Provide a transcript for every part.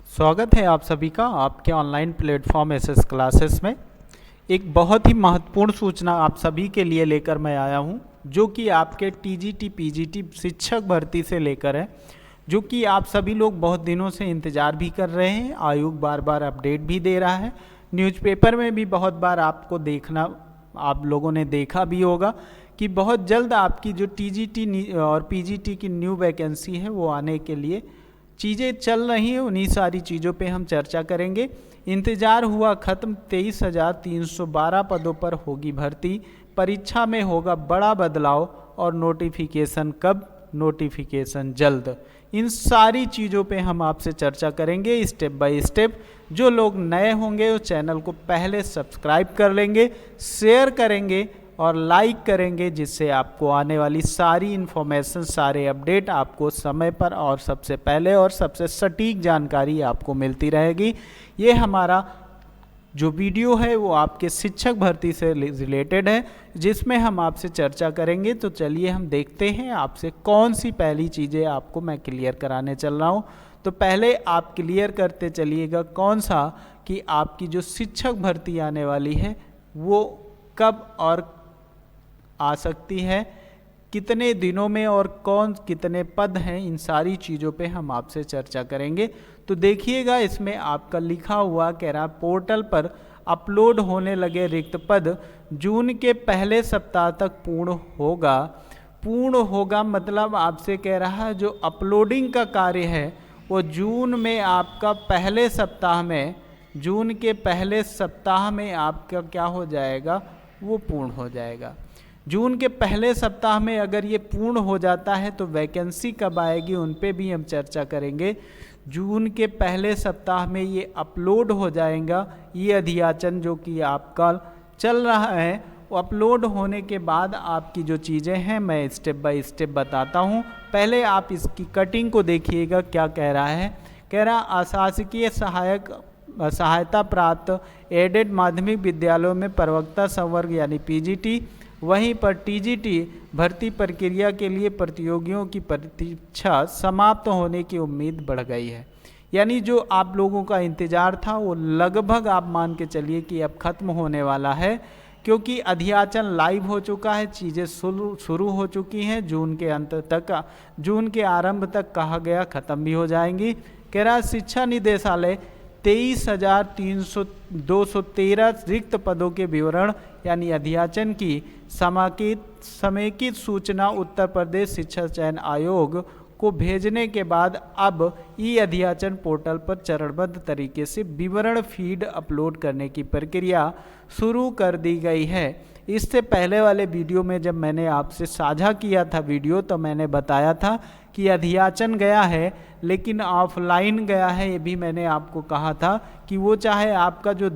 स्वागत है आप सभी का आपके ऑनलाइन प्लेटफॉर्म एसएस क्लासेस में। एक बहुत ही महत्वपूर्ण सूचना आप सभी के लिए लेकर मैं आया हूं, जो कि आपके टीजीटी पीजीटी शिक्षक भर्ती से लेकर है, जो कि आप सभी लोग बहुत दिनों से इंतज़ार भी कर रहे हैं। आयोग बार बार अपडेट भी दे रहा है, न्यूज़पेपर में भी बहुत बार आपको देखना, आप लोगों ने देखा भी होगा कि बहुत जल्द आपकी जो टीजीटी और पीजीटी की न्यू वैकेंसी है वो आने के लिए चीज़ें चल रही हैं। उन्हीं सारी चीज़ों पे हम चर्चा करेंगे। इंतज़ार हुआ ख़त्म, 23,312 पदों पर होगी भर्ती। परीक्षा में होगा बड़ा बदलाव और नोटिफिकेशन कब? नोटिफिकेशन जल्द। इन सारी चीज़ों पे हम आपसे चर्चा करेंगे स्टेप बाय स्टेप। जो लोग नए होंगे वो चैनल को पहले सब्सक्राइब कर लेंगे, शेयर करेंगे और लाइक करेंगे, जिससे आपको आने वाली सारी इन्फॉर्मेशन, सारे अपडेट आपको समय पर और सबसे पहले और सबसे सटीक जानकारी आपको मिलती रहेगी। ये हमारा जो वीडियो है वो आपके शिक्षक भर्ती से रिलेटेड है, जिसमें हम आपसे चर्चा करेंगे। तो चलिए हम देखते हैं आपसे कौन सी पहली चीज़ें आपको मैं क्लियर कराने चल रहा हूँ। तो पहले आप क्लियर करते चलिएगा कौन सा, कि आपकी जो शिक्षक भर्ती आने वाली है वो कब और आ सकती है, कितने दिनों में और कौन कितने पद हैं। इन सारी चीज़ों पे हम आपसे चर्चा करेंगे। तो देखिएगा, इसमें आपका लिखा हुआ कह रहा पोर्टल पर अपलोड होने लगे रिक्त पद जून के पहले सप्ताह तक पूर्ण होगा मतलब आपसे कह रहा है जो अपलोडिंग का कार्य है वो जून में आपका पहले सप्ताह में, जून के पहले सप्ताह में आपका क्या हो जाएगा, वो पूर्ण हो जाएगा। जून के पहले सप्ताह में अगर ये पूर्ण हो जाता है तो वैकेंसी कब आएगी उन पे भी हम चर्चा करेंगे। जून के पहले सप्ताह में ये अपलोड हो जाएगा, ये अध्याचन जो कि आपका चल रहा है, वो अपलोड होने के बाद आपकी जो चीज़ें हैं मैं स्टेप बाय स्टेप बताता हूँ। पहले आप इसकी कटिंग को देखिएगा, क्या कह रहा है। कह रहा अशासकीय सहायता प्राप्त एडेड माध्यमिक विद्यालयों में प्रवक्ता संवर्ग यानी पीजीटी, वहीं पर टीजीटी भर्ती प्रक्रिया के लिए प्रतियोगियों की प्रतीक्षा समाप्त होने की उम्मीद बढ़ गई है। यानी जो आप लोगों का इंतज़ार था वो लगभग आप मान के चलिए कि अब ख़त्म होने वाला है, क्योंकि अध्याचन लाइव हो चुका है, चीज़ें शुरू हो चुकी हैं। जून के अंत तक, जून के आरंभ तक कहा गया ख़त्म भी हो जाएंगी। कह रहा शिक्षा निदेशालय 23,213 रिक्त पदों के विवरण यानी अध्याचन की समेकित सूचना उत्तर प्रदेश शिक्षा चयन आयोग को भेजने के बाद अब ई अध्याचन पोर्टल पर चरणबद्ध तरीके से विवरण फीड अपलोड करने की प्रक्रिया शुरू कर दी गई है। इससे पहले वाले वीडियो में जब मैंने आपसे साझा किया था वीडियो, तो मैंने बताया था कि अध्याचन गया है लेकिन ऑफलाइन गया है। ये भी मैंने आपको कहा था कि वो चाहे आपका जो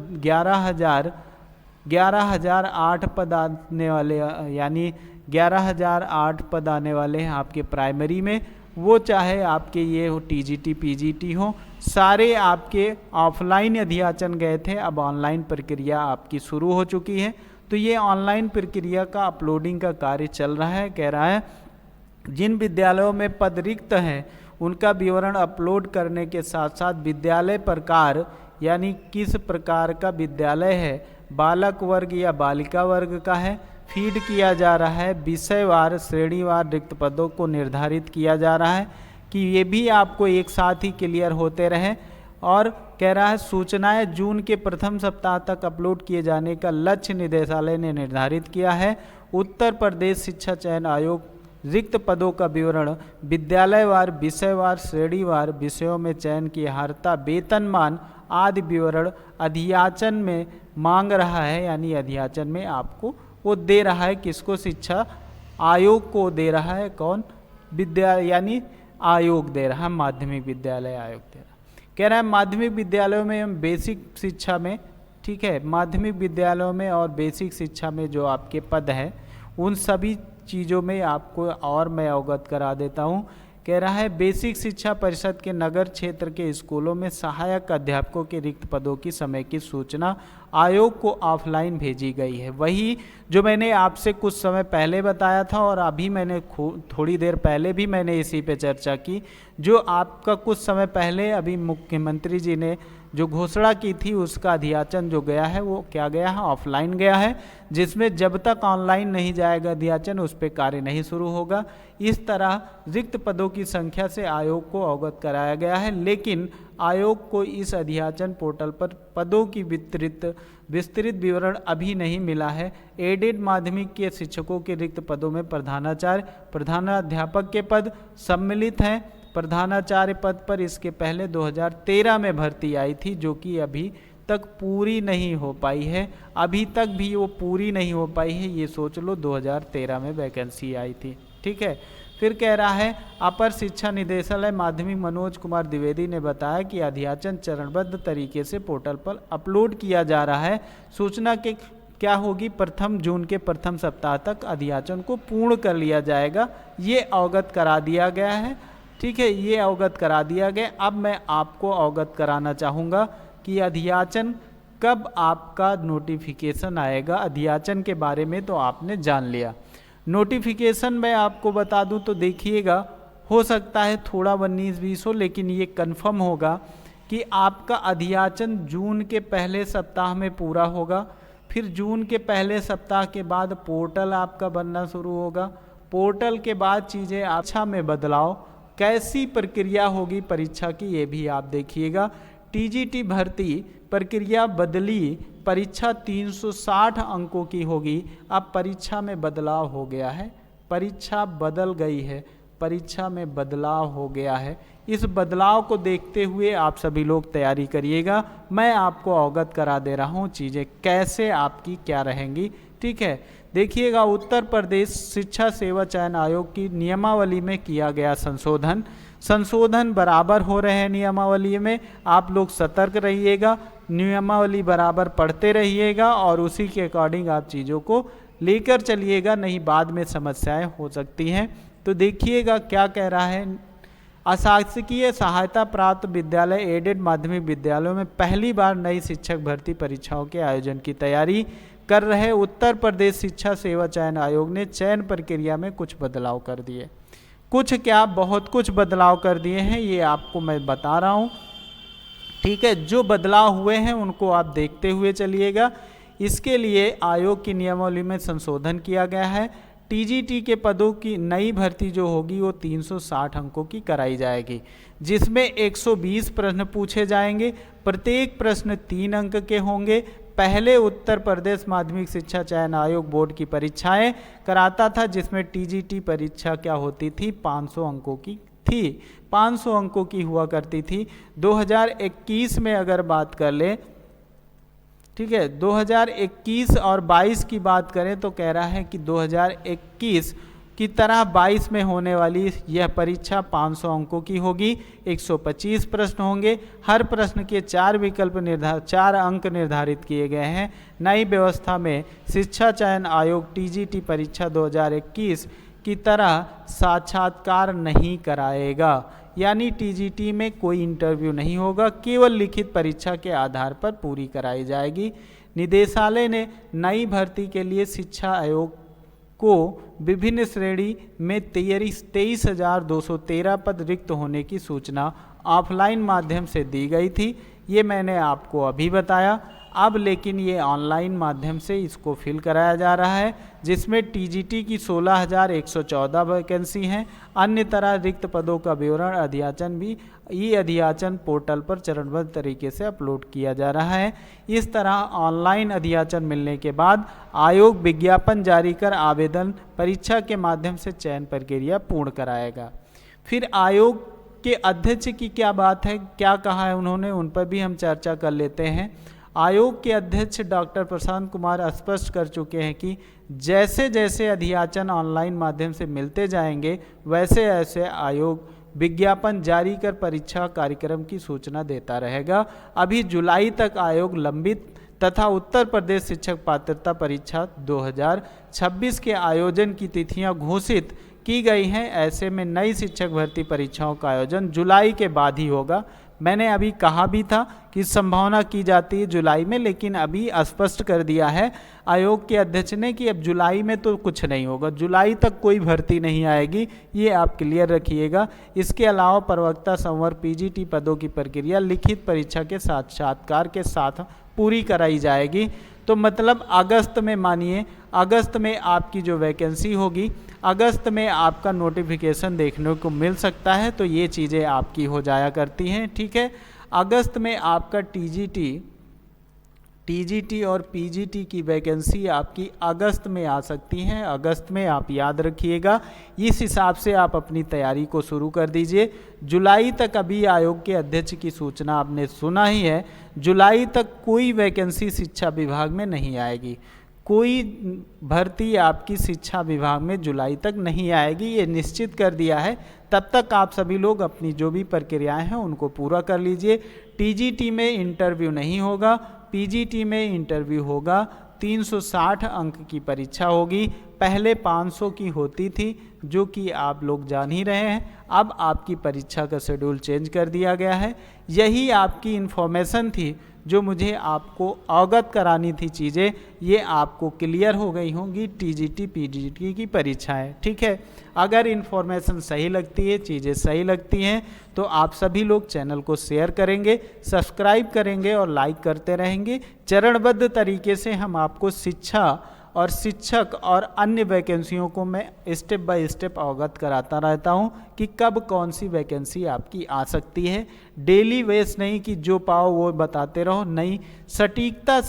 11,008 पद आने वाले, यानी 11,008 पद आने वाले हैं आपके प्राइमरी में, वो चाहे आपके ये हो टीजीटी पीजीटी हो, सारे आपके ऑफलाइन अध्याचन गए थे। अब ऑनलाइन प्रक्रिया आपकी शुरू हो चुकी है। तो ये ऑनलाइन प्रक्रिया का अपलोडिंग का कार्य चल रहा है। कह रहा है जिन विद्यालयों में पद रिक्त हैं उनका विवरण अपलोड करने के साथ साथ विद्यालय प्रकार यानी किस प्रकार का विद्यालय है, बालक वर्ग या बालिका वर्ग का है, फीड किया जा रहा है। विषयवार श्रेणीवार रिक्त पदों को निर्धारित किया जा रहा है कि ये भी आपको एक साथ ही क्लियर होते रहें। और कह रहा है सूचनाएं जून के प्रथम सप्ताह तक अपलोड किए जाने का लक्ष्य निदेशालय ने निर्धारित किया है। उत्तर प्रदेश शिक्षा चयन आयोग रिक्त पदों का विवरण विद्यालयवार, विषयवार, श्रेणीवार, विषयों में चयन की अर्हता, वेतनमान आदि विवरण अध्याचन में मांग रहा है। यानी अध्याचन में आपको वो दे रहा है, किसको? शिक्षा आयोग को दे रहा है। कौन? यानी आयोग दे रहा है, माध्यमिक विद्यालय आयोग दे रहा है। कह रहा है माध्यमिक विद्यालयों में बेसिक शिक्षा में, ठीक है, माध्यमिक विद्यालयों में और बेसिक शिक्षा में जो आपके पद हैं उन सभी चीज़ों में आपको और मैं अवगत करा देता हूँ। कह रहा है बेसिक शिक्षा परिषद के नगर क्षेत्र के स्कूलों में सहायक अध्यापकों के रिक्त पदों की समेकित सूचना आयोग को ऑफलाइन भेजी गई है। वही जो मैंने आपसे कुछ समय पहले बताया था और अभी मैंने थोड़ी देर पहले भी मैंने इसी पे चर्चा की। जो आपका कुछ समय पहले अभी मुख्यमंत्री जी ने जो घोषणा की थी उसका अध्याचन जो गया है वो क्या गया है, ऑफलाइन गया है, जिसमें जब तक ऑनलाइन नहीं जाएगा अध्याचन उस पर कार्य नहीं शुरू होगा। इस तरह रिक्त पदों की संख्या से आयोग को अवगत कराया गया है, लेकिन आयोग को इस अध्याचन पोर्टल पर पदों की विस्तृत विवरण अभी नहीं मिला है। एडेड माध्यमिक के शिक्षकों के रिक्त पदों में प्रधानाचार्य, प्रधानाध्यापक के पद सम्मिलित हैं। प्रधानाचार्य पद पर इसके पहले 2013 में भर्ती आई थी, जो कि अभी तक पूरी नहीं हो पाई है। अभी तक भी वो पूरी नहीं हो पाई है, ये सोच लो 2013 में वैकेंसी आई थी। ठीक है। फिर कह रहा है अपर शिक्षा निदेशालय माध्यमिक मनोज कुमार द्विवेदी ने बताया कि अध्याचन चरणबद्ध तरीके से पोर्टल पर अपलोड किया जा रहा है। सूचना के क्या होगी, प्रथम जून के प्रथम सप्ताह तक अध्याचन को पूर्ण कर लिया जाएगा, ये अवगत करा दिया गया है। ठीक है, ये अवगत करा दिया गया। अब मैं आपको अवगत कराना चाहूँगा कि अध्याचन कब आपका नोटिफिकेशन आएगा। अध्याचन के बारे में तो आपने जान लिया। नोटिफिकेशन मैं आपको बता दूं तो देखिएगा, हो सकता है थोड़ा 19-20 हो, लेकिन ये कंफर्म होगा कि आपका अध्याचन जून के पहले सप्ताह में पूरा होगा। फिर जून के पहले सप्ताह के बाद पोर्टल आपका बनना शुरू होगा। पोर्टल के बाद चीज़ें अच्छा में बदलाव, कैसी प्रक्रिया होगी परीक्षा की ये भी आप देखिएगा। टीजीटी भर्ती प्रक्रिया बदली, परीक्षा 360 अंकों की होगी। अब परीक्षा में बदलाव हो गया है, परीक्षा बदल गई है, परीक्षा में बदलाव हो गया है। इस बदलाव को देखते हुए आप सभी लोग तैयारी करिएगा। मैं आपको अवगत करा दे रहा हूँ चीज़ें कैसे आपकी क्या रहेंगी। ठीक है, देखिएगा उत्तर प्रदेश शिक्षा सेवा चयन आयोग की नियमावली में किया गया संशोधन बराबर हो रहे हैं। नियमावली में आप लोग सतर्क रहिएगा, नियमावली बराबर पढ़ते रहिएगा और उसी के अकॉर्डिंग आप चीज़ों को लेकर चलिएगा, नहीं बाद में समस्याएं हो सकती हैं। तो देखिएगा क्या कह रहा है। अशासकीय सहायता प्राप्त विद्यालय एडेड माध्यमिक विद्यालयों में पहली बार नई शिक्षक भर्ती परीक्षाओं के आयोजन की तैयारी कर रहे उत्तर प्रदेश शिक्षा सेवा चयन आयोग ने चयन प्रक्रिया में कुछ बदलाव कर दिए। कुछ क्या, बहुत कुछ बदलाव कर दिए हैं, ये आपको मैं बता रहा हूँ। ठीक है, जो बदलाव हुए हैं उनको आप देखते हुए चलिएगा। इसके लिए आयोग की नियमावली में संशोधन किया गया है। टीजीटी के पदों की नई भर्ती जो होगी वो 360 अंकों की कराई जाएगी, जिसमें 120 प्रश्न पूछे जाएंगे। प्रत्येक प्रश्न 3 अंक के होंगे। पहले उत्तर प्रदेश माध्यमिक शिक्षा चयन आयोग बोर्ड की परीक्षाएं कराता था, जिसमें टीजीटी परीक्षा क्या होती थी, 500 अंकों की थी, 500 अंकों की हुआ करती थी। 2021 में अगर बात कर ले, ठीक है, 2021 और 22 की बात करें तो कह रहा है कि 2021 की तरह 22 में होने वाली यह परीक्षा 500 अंकों की होगी। 125 प्रश्न होंगे। हर प्रश्न के 4 अंक निर्धारित किए गए हैं। नई व्यवस्था में शिक्षा चयन आयोग टीजीटी परीक्षा 2021 की तरह साक्षात्कार नहीं कराएगा, यानी टीजीटी में कोई इंटरव्यू नहीं होगा, केवल लिखित परीक्षा के आधार पर पूरी कराई जाएगी। निदेशालय ने नई भर्ती के लिए शिक्षा आयोग को विभिन्न श्रेणी में 23,213 पद रिक्त होने की सूचना ऑफलाइन माध्यम से दी गई थी। ये मैंने आपको अभी बताया। अब लेकिन ये ऑनलाइन माध्यम से इसको फिल कराया जा रहा है, जिसमें टीजीटी की 16,114 वैकेंसी हैं। अन्य तरह रिक्त पदों का विवरण अध्याचन भी ई अध्याचन पोर्टल पर चरणबद्ध तरीके से अपलोड किया जा रहा है। इस तरह ऑनलाइन अध्याचन मिलने के बाद आयोग विज्ञापन जारी कर आवेदन परीक्षा के माध्यम से चयन प्रक्रिया पूर्ण कराएगा। फिर आयोग के अध्यक्ष की क्या बात है, क्या कहा है उन्होंने, उन पर भी हम चर्चा कर लेते हैं। आयोग के अध्यक्ष डॉक्टर प्रशांत कुमार स्पष्ट कर चुके हैं कि जैसे जैसे अध्याचन ऑनलाइन माध्यम से मिलते जाएंगे वैसे ऐसे आयोग विज्ञापन जारी कर परीक्षा कार्यक्रम की सूचना देता रहेगा। अभी जुलाई तक आयोग लंबित तथा उत्तर प्रदेश शिक्षक पात्रता परीक्षा 2026 के आयोजन की तिथियां घोषित की गई हैं। ऐसे में नई शिक्षक भर्ती परीक्षाओं का आयोजन जुलाई के बाद ही होगा। मैंने अभी कहा भी था कि संभावना की जाती है जुलाई में, लेकिन अभी स्पष्ट कर दिया है आयोग के अध्यक्ष ने कि अब जुलाई में तो कुछ नहीं होगा, जुलाई तक कोई भर्ती नहीं आएगी, ये आप क्लियर रखिएगा। इसके अलावा प्रवक्ता संवर्ग पीजीटी पदों की प्रक्रिया लिखित परीक्षा के साक्षात्कार के साथ पूरी कराई जाएगी। तो मतलब अगस्त में, मानिए अगस्त में आपकी जो वैकेंसी होगी, अगस्त में आपका नोटिफिकेशन देखने को मिल सकता है। तो ये चीज़ें आपकी हो जाया करती हैं, ठीक है। अगस्त में आपका टीजीटी और पीजीटी की वैकेंसी आपकी अगस्त में आ सकती हैं, अगस्त में आप याद रखिएगा। इस हिसाब से आप अपनी तैयारी को शुरू कर दीजिए। जुलाई तक अभी आयोग के अध्यक्ष की सूचना आपने सुना ही है, जुलाई तक कोई वैकेंसी शिक्षा विभाग में नहीं आएगी, कोई भर्ती आपकी शिक्षा विभाग में जुलाई तक नहीं आएगी, ये निश्चित कर दिया है। तब तक आप सभी लोग अपनी जो भी प्रक्रियाएं हैं उनको पूरा कर लीजिए। टीजीटी में इंटरव्यू नहीं होगा, पीजीटी में इंटरव्यू होगा। 360 अंक की परीक्षा होगी, पहले 500 की होती थी, जो कि आप लोग जान ही रहे हैं। अब आपकी परीक्षा का शेड्यूल चेंज कर दिया गया है। यही आपकी इन्फॉर्मेशन थी जो मुझे आपको अवगत करानी थी, चीज़ें ये आपको क्लियर हो गई होंगी टीजीटी पीजीटी की परीक्षाएं, ठीक है। अगर इन्फॉर्मेशन सही लगती है, चीज़ें सही लगती हैं, तो आप सभी लोग चैनल को शेयर करेंगे, सब्सक्राइब करेंगे और लाइक करते रहेंगे। चरणबद्ध तरीके से हम आपको शिक्षा और शिक्षक और अन्य वैकेंसियों को मैं स्टेप बाय स्टेप अवगत कराता रहता हूं कि कब कौन सी वैकेंसी आपकी आ सकती है। डेली बेस नहीं कि जो पाओ वो बताते रहो, नहीं, सटीकता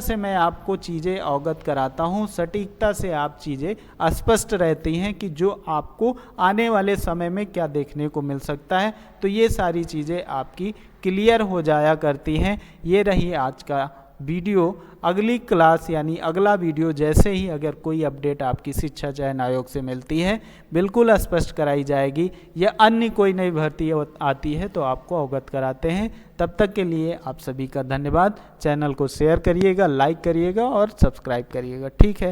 से मैं आपको चीज़ें अवगत कराता हूं, सटीकता से आप चीज़ें स्पष्ट रहती हैं कि जो आपको आने वाले समय में क्या देखने को मिल सकता है। तो ये सारी चीज़ें आपकी क्लियर हो जाया करती हैं। ये रही आज का वीडियो। अगली क्लास यानी अगला वीडियो जैसे ही अगर कोई अपडेट आपकी शिक्षा चयन आयोग से मिलती है बिल्कुल स्पष्ट कराई जाएगी, या अन्य कोई नई भर्ती आती है तो आपको अवगत कराते हैं। तब तक के लिए आप सभी का धन्यवाद। चैनल को शेयर करिएगा, लाइक करिएगा और सब्सक्राइब करिएगा, ठीक है।